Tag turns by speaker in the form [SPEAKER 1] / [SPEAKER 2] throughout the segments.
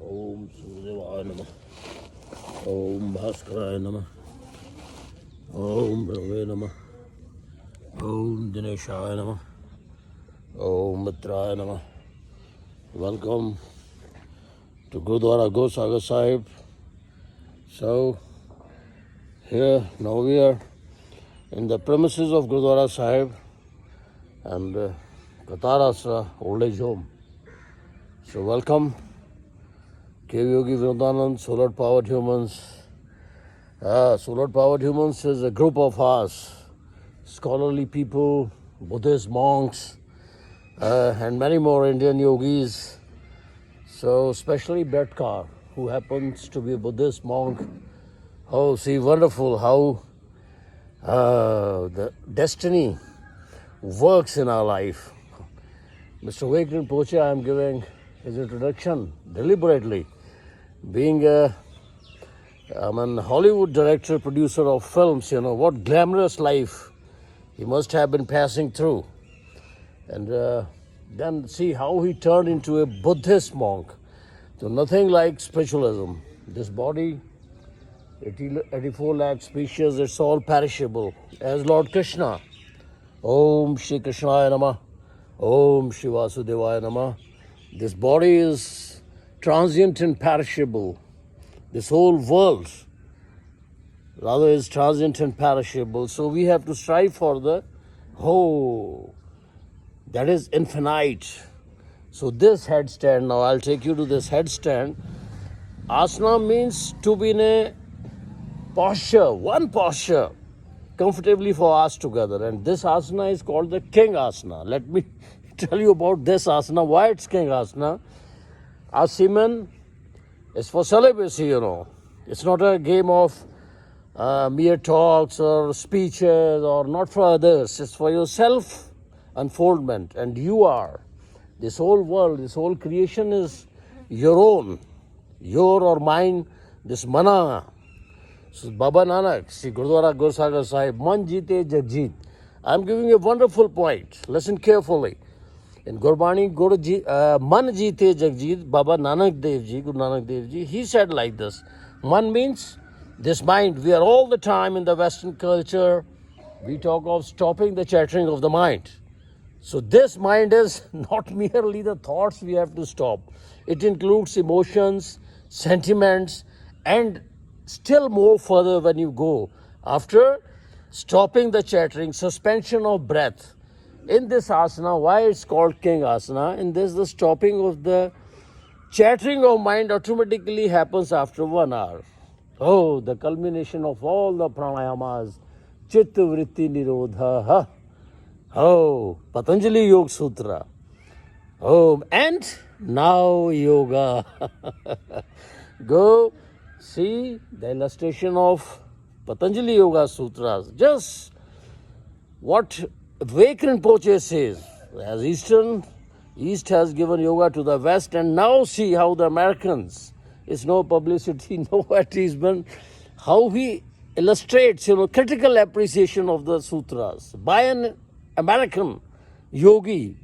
[SPEAKER 1] Om Surya Namah. Om Bhaskara Namah. Om Brahme Namah. Om Dineshaya Namah. Om Mitraya Namah. Welcome to Gurudwara Gosagar Sahib. So, here now we are in the premises of Gurudwara Sahib and Katarasra Old Age Home. So, welcome. Kev Yogi Vrindanand, Solar Powered Humans. Solar Powered Humans is a group of us, scholarly people, Buddhist monks, and many more Indian yogis. So, especially Betkar, who happens to be a Buddhist monk. Oh, see, wonderful how the destiny works in our life. Mr. Wakerin Poche, I am giving his introduction deliberately. Being a Hollywood director, producer of films, what glamorous life he must have been passing through. And then see how he turned into a Buddhist monk. So nothing like spiritualism. This body, 84 lakh species, it's all perishable. As Lord Krishna, Om Shri Krishnaya Namah, Om Shri Vasudevaya Namah. This body is transient and perishable. This whole world rather is transient and perishable. So we have to strive for the whole that is infinite. So this headstand, now I'll take you to this headstand. Asana means to be in a posture, one posture, comfortably for us together. And this asana is called the King Asana. Let me tell you about this asana, why it's King Asana. Our semen is for celibacy, It's not a game of mere talks or speeches or not for others. It's for your self-unfoldment. And you are. This whole world, this whole creation is your own. Your or mine, this mana. So Baba Nanak, Sri Gurudwara Gosagar Sahib, Man Jeete Jagjeet. I'm giving a wonderful point. Listen carefully. In Gurbani, Man Jeete Jagjeet, Baba Nanak Dev Ji, Guru Nanak Dev Ji, he said like this. Man means this mind. We are all the time in the Western culture, we talk of stopping the chattering of the mind. So this mind is not merely the thoughts we have to stop. It includes emotions, sentiments, and still more further when you go. After stopping the chattering, suspension of breath. In this asana, why it's called King Asana, in this the stopping of the chattering of mind automatically happens after 1 hour. Oh, the culmination of all the pranayamas, Chitta Vritti Nirodha. Oh, Patanjali Yoga Sutra. Oh, and now yoga. Go see the illustration of Patanjali Yoga Sutras. Just what Wakerin Poche says, as East has given yoga to the West, and now see how the Americans, it's no publicity, no advertisement, how he illustrates, critical appreciation of the sutras by an American yogi,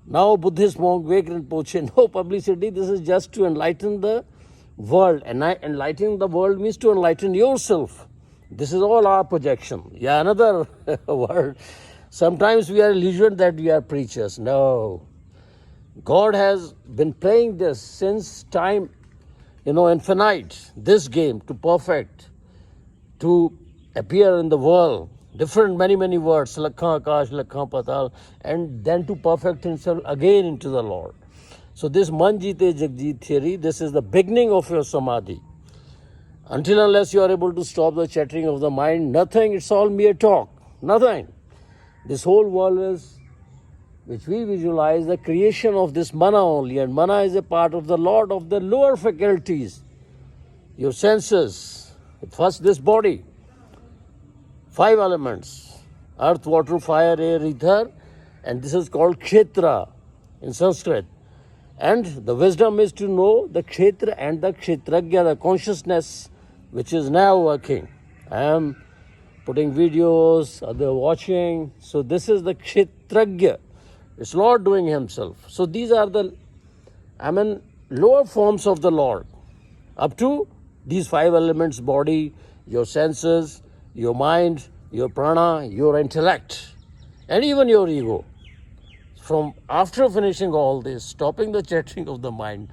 [SPEAKER 1] now Buddhist monk Wakerin Poche, no publicity. This is just to enlighten the world, and enlightening the world means to enlighten yourself. This is all our projection. Yeah, another word. Sometimes we are illusioned that we are preachers. No. God has been playing this since time, infinite, this game to perfect, to appear in the world. Different, many words, Lakha Akash, Lakha Patal, and then to perfect himself again into the Lord. So this Man Jeete Jagjeet theory, this is the beginning of your samadhi. Until unless you are able to stop the chattering of the mind, nothing, it's all mere talk, nothing. This whole world is, which we visualize, the creation of this mana only. And mana is a part of the Lord of the lower faculties, your senses. First, this body, 5 elements, earth, water, fire, air, ether. And this is called Kshetra in Sanskrit. And the wisdom is to know the Kshetra and the Kshetragya, the consciousness which is now working. I am putting videos, they're watching. So this is the Kshetragya. It's Lord doing himself. So these are the lower forms of the Lord, up to these 5 elements: body, your senses, your mind, your prana, your intellect, and even your ego. From after finishing all this, stopping the chattering of the mind,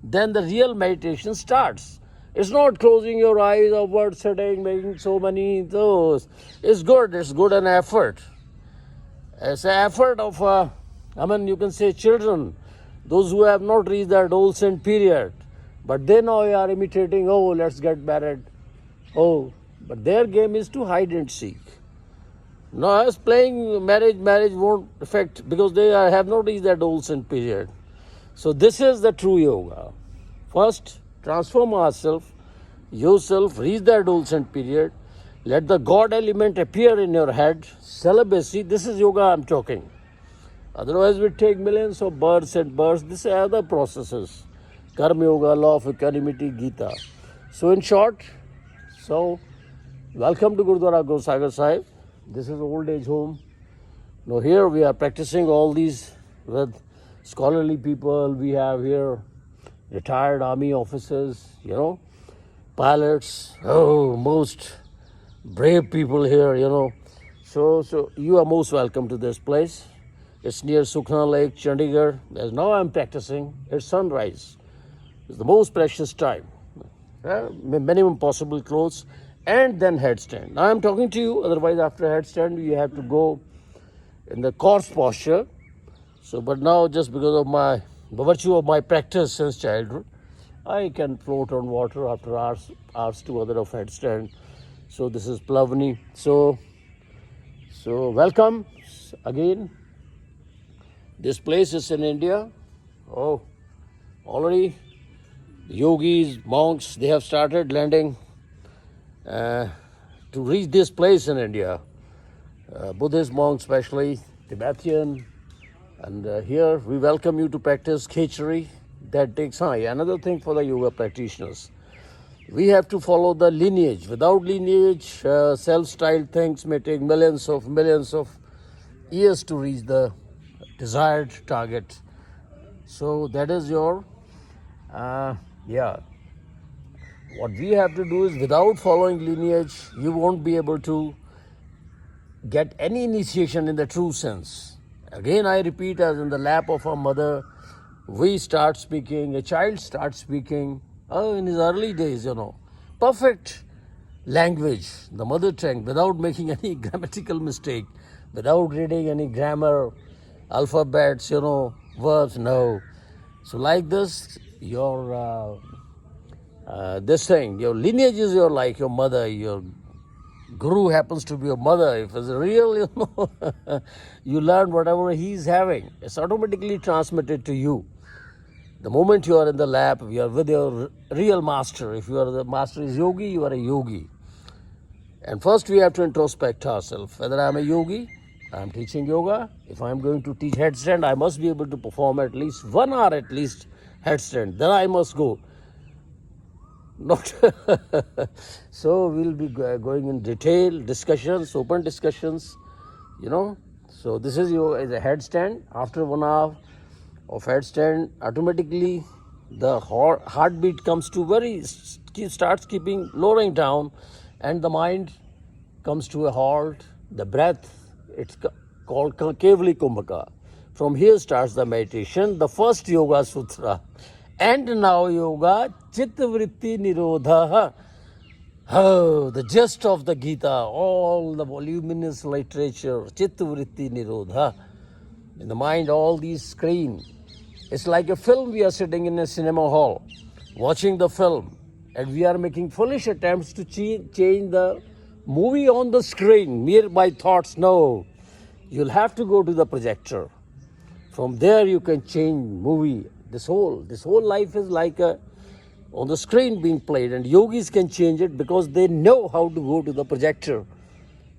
[SPEAKER 1] then the real meditation starts. It's not closing your eyes, upward sitting, making so many those. It's good an effort. It's an effort of, you can say children, those who have not reached the adolescent period, but they now are imitating, oh, let's get married. Oh, but their game is to hide and seek. Now, as playing marriage won't affect because they have not reached the adolescent period. So this is the true yoga. First, transform yourself, reach the adolescent period, let the God element appear in your head, celibacy, this is yoga I'm talking. Otherwise, we take millions of births and births. These are other processes. Karma Yoga, Law of Equanimity, Gita. So in short, welcome to Gurudwara Gursagar Sahib. This is old age home. Now here we are practicing all these with scholarly people. We have here retired army officers, pilots, most brave people here, So you are most welcome to this place. It's near Sukhna Lake, Chandigarh. As now I'm practicing, it's sunrise. It's the most precious time. Minimum possible clothes and then headstand. Now I'm talking to you, otherwise after headstand you have to go in the corpse posture. So, but now just because of by virtue of my practice since childhood, I can float on water after hours to other of headstand. So this is Plavani. So welcome again. This place is in India. Oh, already yogis, monks, they have started landing to reach this place in India. Buddhist monks especially, Tibetan. And here we welcome you to practice Khechari. That takes another thing for the yoga practitioners. We have to follow the lineage. Without lineage, self-styled things may take millions of years to reach the desired target. So that is your, What we have to do is, without following lineage, you won't be able to get any initiation in the true sense. Again, I repeat, as in the lap of a mother, we start speaking, a child starts speaking, in his early days, perfect language, the mother tongue, without making any grammatical mistake, without reading any grammar, alphabets, verbs, no. So like this, your your lineage is like your mother, your guru happens to be your mother. If it's real, you learn whatever he's having. It's automatically transmitted to you. The moment you are in the lab, you are with your real master. If the master is yogi, you are a yogi. And first we have to introspect ourselves. Whether I am a yogi, I am teaching yoga. If I am going to teach headstand, I must be able to perform at least 1 hour headstand. Then I must go. Not so we'll be going in detail discussions, open discussions, So this is a headstand. After 1 hour of headstand, automatically the heartbeat comes to starts keeping lowering down, and the mind comes to a halt. The breath, it's called Kevali Kumbhaka. From here starts the meditation, the first Yoga Sutra. And now yoga, Chitta Vritti Nirodha. Oh, the gist of the Gita, all the voluminous literature, Chitta Vritti Nirodha. In the mind, all these screen. It's like a film. We are sitting in a cinema hall, watching the film, and we are making foolish attempts to change the movie on the screen, mere by thoughts. No, you'll have to go to the projector. From there you can change movie. This whole life is like on the screen being played, and yogis can change it because they know how to go to the projector.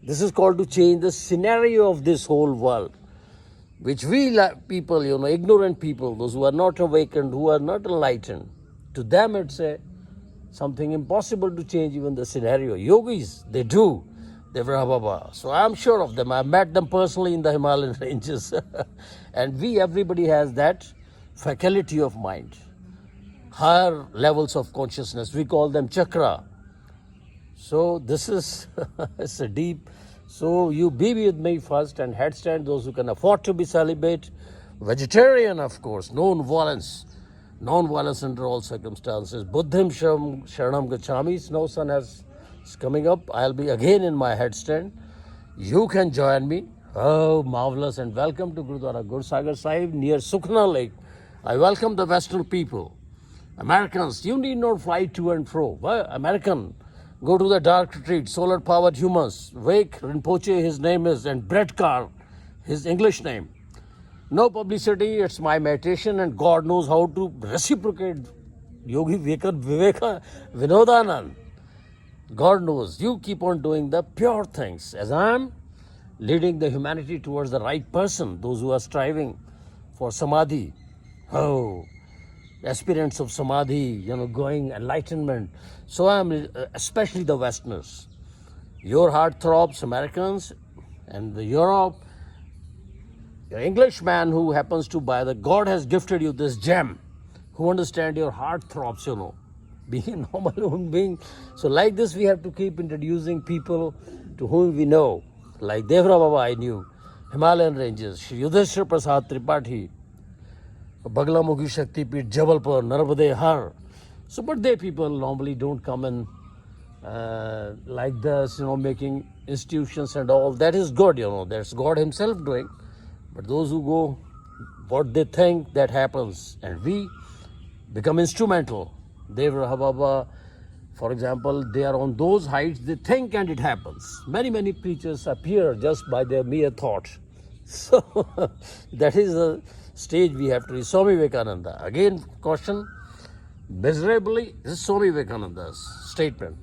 [SPEAKER 1] This is called to change the scenario of this whole world, which we people, ignorant people, those who are not awakened, who are not enlightened, to them it's something impossible to change even the scenario. Yogis, they do. They were Baba. So I'm sure of them. I met them personally in the Himalayan ranges. And everybody has that faculty of mind. higher levels of consciousness. We call them chakra. So this is it's a deep. So you be with me first and headstand those who can afford to be celibate, vegetarian of course, non-violence under all circumstances. Buddhim Sharanam Gacchami. Snow sun is coming up. I'll be again in my headstand. You can join me. Oh, marvelous, and welcome to Gurudwara Gursagar Sahib near Sukhna Lake. I welcome the Western people. Americans, you need not fly to and fro. Well, American, go to the dark retreat, solar-powered humans. Wake Rinpoche, his name is, and Brett Carr, his English name. No publicity, it's my meditation, and God knows how to reciprocate. Yogi Viveka Vinodanand. God knows. You keep on doing the pure things. As I am leading the humanity towards the right person, those who are striving for samadhi. Oh, aspirants of samadhi, going enlightenment. So I am, especially the Westerners. Your heartthrobs, Americans, and the Europe, your Englishman who happens to buy God has gifted you this gem, who understand your heartthrobs, being a normal human being. So like this, we have to keep introducing people to whom we know. Like Devra Baba I knew, Himalayan ranges, Shri Yudhishthira Prasad Tripathi, Baglamukhi Shaktipeeth, Jabalpur, Narvade Har. So, but they people normally don't come in like this, making institutions and all. That is good, that's God himself doing. But those who go, what they think, that happens. And we become instrumental. Devra Baba, for example, they are on those heights, they think and it happens. Many, many preachers appear just by their mere thought. So, that is the stage we have to reach. Swami Vivekananda. Again, caution, miserably, this is Swami Vivekananda's statement.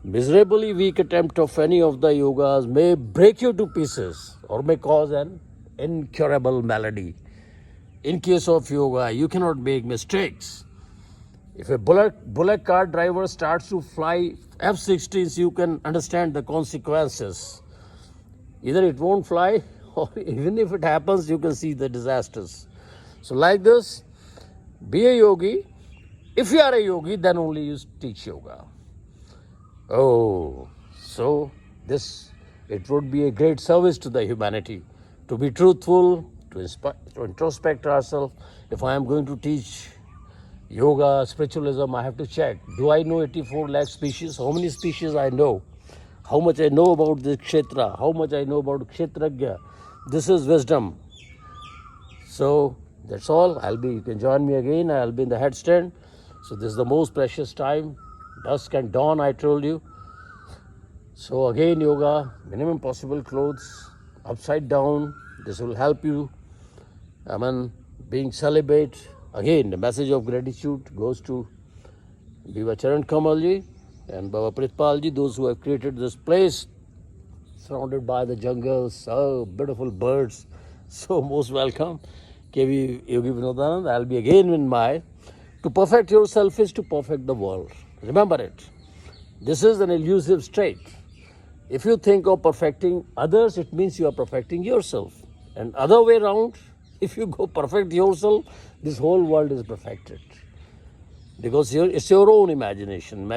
[SPEAKER 1] Miserably weak attempt of any of the yogas may break you to pieces or may cause an incurable malady. In case of yoga, you cannot make mistakes. If a bullock cart driver starts to fly F-16s, you can understand the consequences. Either it won't fly, or even if it happens, you can see the disasters. So like this, be a yogi. If you are a yogi, then only you teach yoga. Oh, so it would be a great service to the humanity to be truthful, to introspect ourselves. If I am going to teach yoga, spiritualism, I have to check. Do I know 84 lakh species? How many species I know? How much I know about the kshetra? How much I know about kshetragya? This is wisdom. So that's all. You can join me again. I'll be in the headstand. So this is the most precious time. Dusk and dawn, I told you. So again, yoga, minimum possible clothes, upside down. This will help you. Being celibate. Again, the message of gratitude goes to Biva Charan Kamalji and Baba Pritpalji, those who have created this place, surrounded by the jungles, so beautiful birds. So most welcome. KV Yogi Vinodanand. I'll be again in to perfect yourself is to perfect the world. Remember it. This is an elusive state. If you think of perfecting others, it means you are perfecting yourself. And other way around, if you go perfect yourself, this whole world is perfected. Because it's your own imagination.